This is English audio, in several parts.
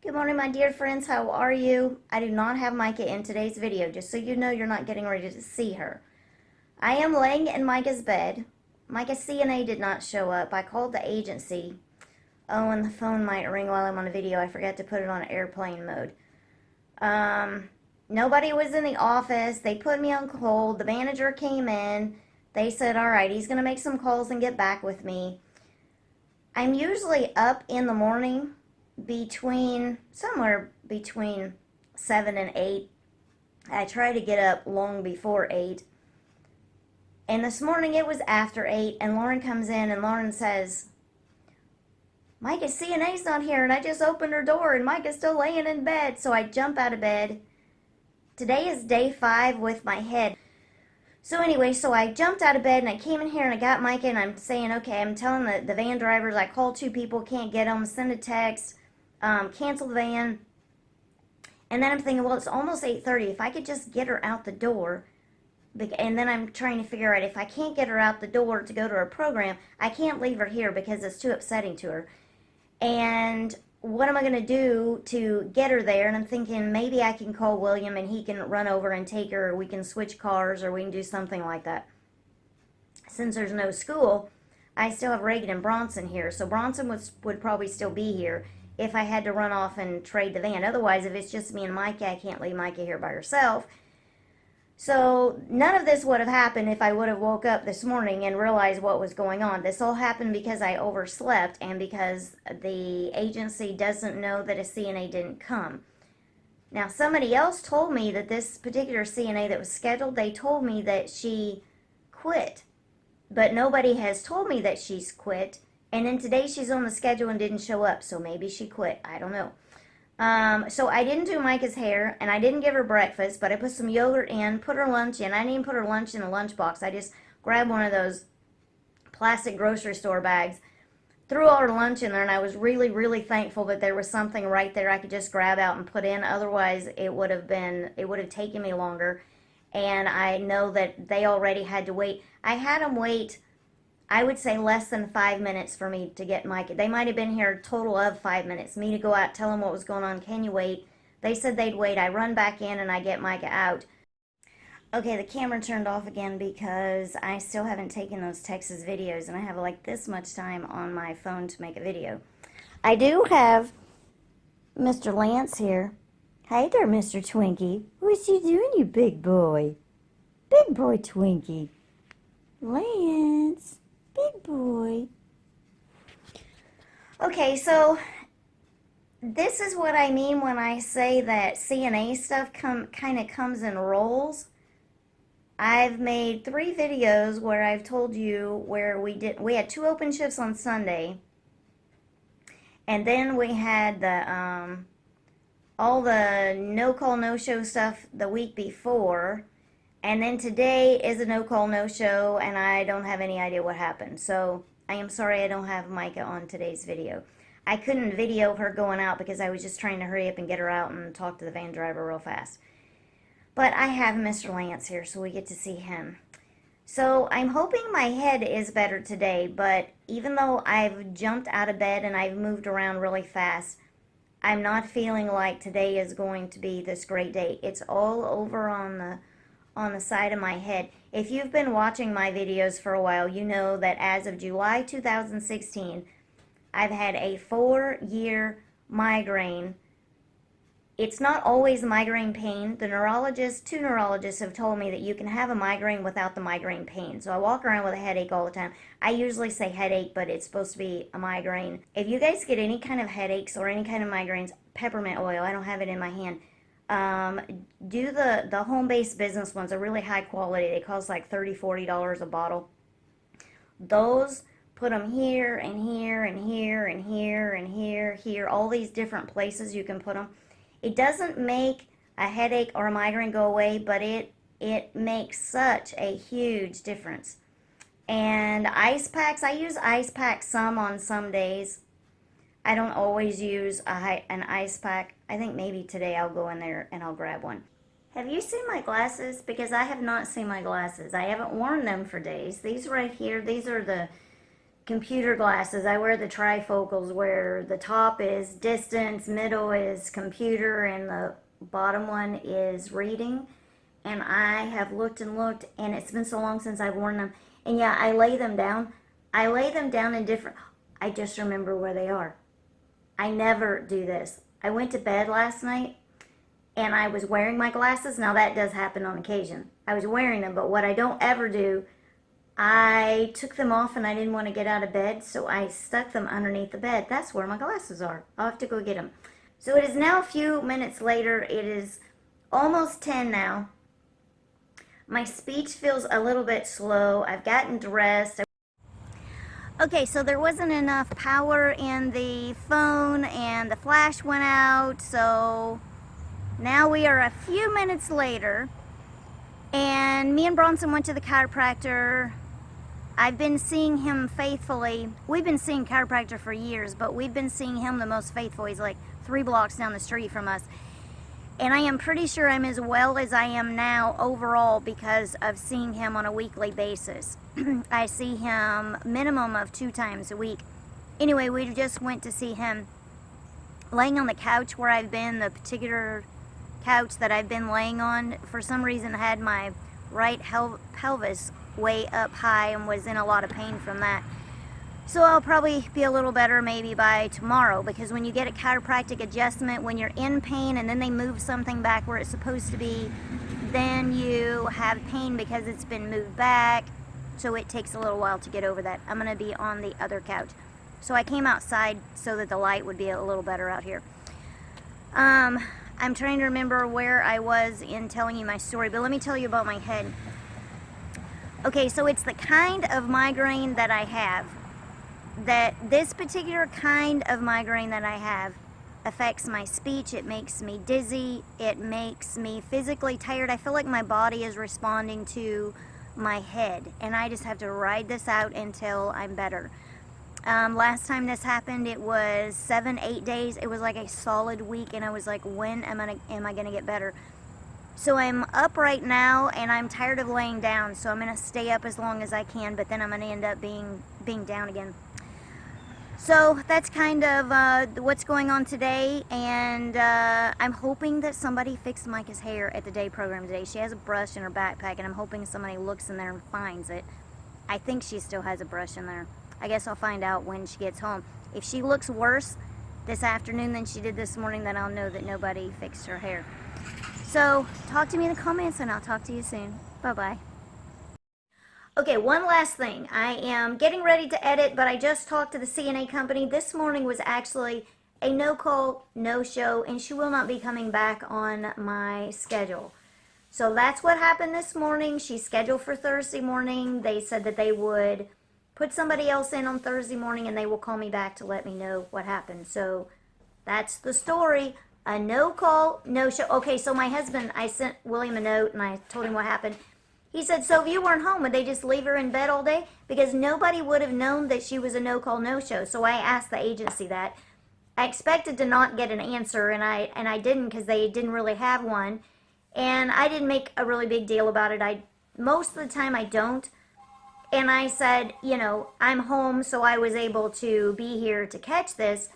Good morning, my dear friends. How are you? I do not have Micah in today's video, just so you know you're not getting ready to see her. I am laying in Micah's bed. Micah's CNA did not show up. I called the agency. Oh, and the phone might ring while I'm on a video. I forgot to put it on airplane mode. Nobody was in the office. They put me on hold. The manager came in. They said, all right, he's going to make some calls and get back with me. I'm usually up in the morning somewhere between 7 and 8. I try to get up long before 8. And this morning it was after 8, and Lauren comes in and Lauren says, Micah's CNA's not here, and I just opened her door and Micah's still laying in bed. So I jump out of bed. Today is day 5 with my head. So anyway, so I jumped out of bed and I came in here and I got Micah, and I'm saying, okay, I'm telling the van drivers, I called 2 people, can't get them, send a text, cancel the van. And then I'm thinking, well, it's almost 8:30. If I could just get her out the door. And then I'm trying to figure out, if I can't get her out the door to go to her program, I can't leave her here because it's too upsetting to her. And what am I going to do to get her there? And I'm thinking, maybe I can call William and he can run over and take her, or we can switch cars, or we can do something like that. Since there's no school, I still have Reagan and Bronson here. So Bronson would probably still be here if I had to run off and trade the van. Otherwise, if it's just me and Micah, I can't leave Micah here by herself. So none of this would have happened if I would have woke up this morning and realized what was going on. This all happened because I overslept and because the agency doesn't know that a CNA didn't come. Now, somebody else told me that this particular CNA that was scheduled, they told me that she quit. But nobody has told me that she's quit. And then today she's on the schedule and didn't show up, so maybe she quit. I don't know. So I didn't do Micah's hair, and I didn't give her breakfast, but I put some yogurt in, put her lunch in. I didn't even put her lunch in a lunchbox. I just grabbed one of those plastic grocery store bags, threw all her lunch in there, and I was really, really thankful that there was something right there I could just grab out and put in. Otherwise, it would have taken me longer, and I know that they already had to wait. I had them wait, I would say, less than 5 minutes for me to get Micah. They might have been here a total of 5 minutes. Me to go out, tell them what was going on. Can you wait? They said they'd wait. I run back in and I get Micah out. Okay, the camera turned off again because I still haven't taken those Texas videos, and I have like this much time on my phone to make a video. I do have Mr. Lance here. Hi there, Mr. Twinkie. What you doing, you big boy? Big boy Twinkie. Lance. Big boy. Okay, so this is what I mean when I say that CNA stuff kind of comes in rolls. I've made 3 videos where I've told you where we had 2 open shifts on Sunday, and then we had the all the no-call, no-show stuff the week before. And then today is a no-call, no-show, and I don't have any idea what happened. So I am sorry I don't have Micah on today's video. I couldn't video her going out because I was just trying to hurry up and get her out and talk to the van driver real fast. But I have Mr. Lance here, so we get to see him. So I'm hoping my head is better today, but even though I've jumped out of bed and I've moved around really fast, I'm not feeling like today is going to be this great day. It's all over on the side of my head. If you've been watching my videos for a while, you know that as of July 2016, I've had a 4-year migraine. It's not always migraine pain. The 2 neurologists have told me that you can have a migraine without the migraine pain. So I walk around with a headache all the time. I usually say headache, but it's supposed to be a migraine. If you guys get any kind of headaches or any kind of migraines, peppermint oil, I don't have it in my hand, do the home-based business ones. Are really high quality. They cost like $30, $40 a bottle. Those, put them here and here and here and here and here, all these different places you can put them. It doesn't make a headache or a migraine go away, but it makes such a huge difference. And ice packs, I use ice packs some on some days. I don't always use an ice pack. I think maybe today I'll go in there and I'll grab one. Have you seen my glasses? Because I have not seen my glasses. I haven't worn them for days. These right here, these are the computer glasses. I wear the trifocals where the top is distance, middle is computer, and the bottom one is reading. And I have looked and looked, and it's been so long since I've worn them. And yeah, I lay them down. I lay them down in different... I just remember where they are. I never do this. I went to bed last night, and I was wearing my glasses. Now, that does happen on occasion. I was wearing them, but what I don't ever do, I took them off, and I didn't want to get out of bed, so I stuck them underneath the bed. That's where my glasses are. I'll have to go get them. So it is now a few minutes later. It is almost 10 now. My speech feels a little bit slow. I've gotten dressed. Okay, so there wasn't enough power in the phone and the flash went out, so now we are a few minutes later, and me and Bronson went to the chiropractor. I've been seeing him faithfully. We've been seeing chiropractor for years, but we've been seeing him the most faithful. He's like 3 blocks down the street from us. And I am pretty sure I'm as well as I am now overall because of seeing him on a weekly basis. I see him minimum of 2 times a week. Anyway, we just went to see him. Laying on the couch where I've been, the particular couch that I've been laying on, for some reason had my right pelvis way up high and was in a lot of pain from that. So I'll probably be a little better maybe by tomorrow, because when you get a chiropractic adjustment, when you're in pain and then they move something back where it's supposed to be, then you have pain because it's been moved back. So it takes a little while to get over that. I'm going to be on the other couch. So I came outside so that the light would be a little better out here. I'm trying to remember where I was in telling you my story, but let me tell you about my head. Okay, so it's the kind of migraine that I have. This particular kind of migraine that I have affects my speech. It makes me dizzy. It makes me physically tired. I feel like my body is responding to my head, and I just have to ride this out until I'm better. Last time this happened, it was 7-8 days. It was like a solid week, and I was like, when am I gonna get better? So I'm up right now, and I'm tired of laying down, so I'm gonna stay up as long as I can, but then I'm gonna end up being down again. So that's kind of what's going on today, and I'm hoping that somebody fixed Micah's hair at the day program today. She has a brush in her backpack, and I'm hoping somebody looks in there and finds it. I think she still has a brush in there. I guess I'll find out when she gets home. If she looks worse this afternoon than she did this morning, then I'll know that nobody fixed her hair. So talk to me in the comments, and I'll talk to you soon. Bye-bye. Okay, one last thing. I am getting ready to edit, but I just talked to the CNA company. This morning was actually a no-call, no-show, and she will not be coming back on my schedule. So that's what happened this morning. She's scheduled for Thursday morning. They said that they would put somebody else in on Thursday morning, and they will call me back to let me know what happened. So that's the story. A no-call, no-show. Okay, so my husband, I sent William a note, and I told him what happened. He said, so if you weren't home, would they just leave her in bed all day? Because nobody would have known that she was a no-call, no-show. So I asked the agency that. I expected to not get an answer, and I didn't, because they didn't really have one. And I didn't make a really big deal about it. Most of the time I don't. And I said, you know, I'm home, so I was able to be here to catch this.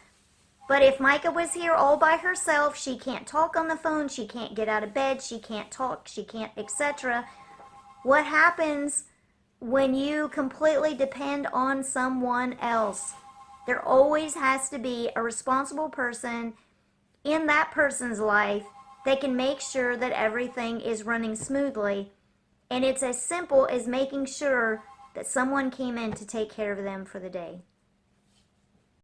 But if Micah was here all by herself, she can't talk on the phone, she can't get out of bed, she can't talk, she can't, etc. What happens when you completely depend on someone else? There always has to be a responsible person in that person's life that can make sure that everything is running smoothly. And it's as simple as making sure that someone came in to take care of them for the day.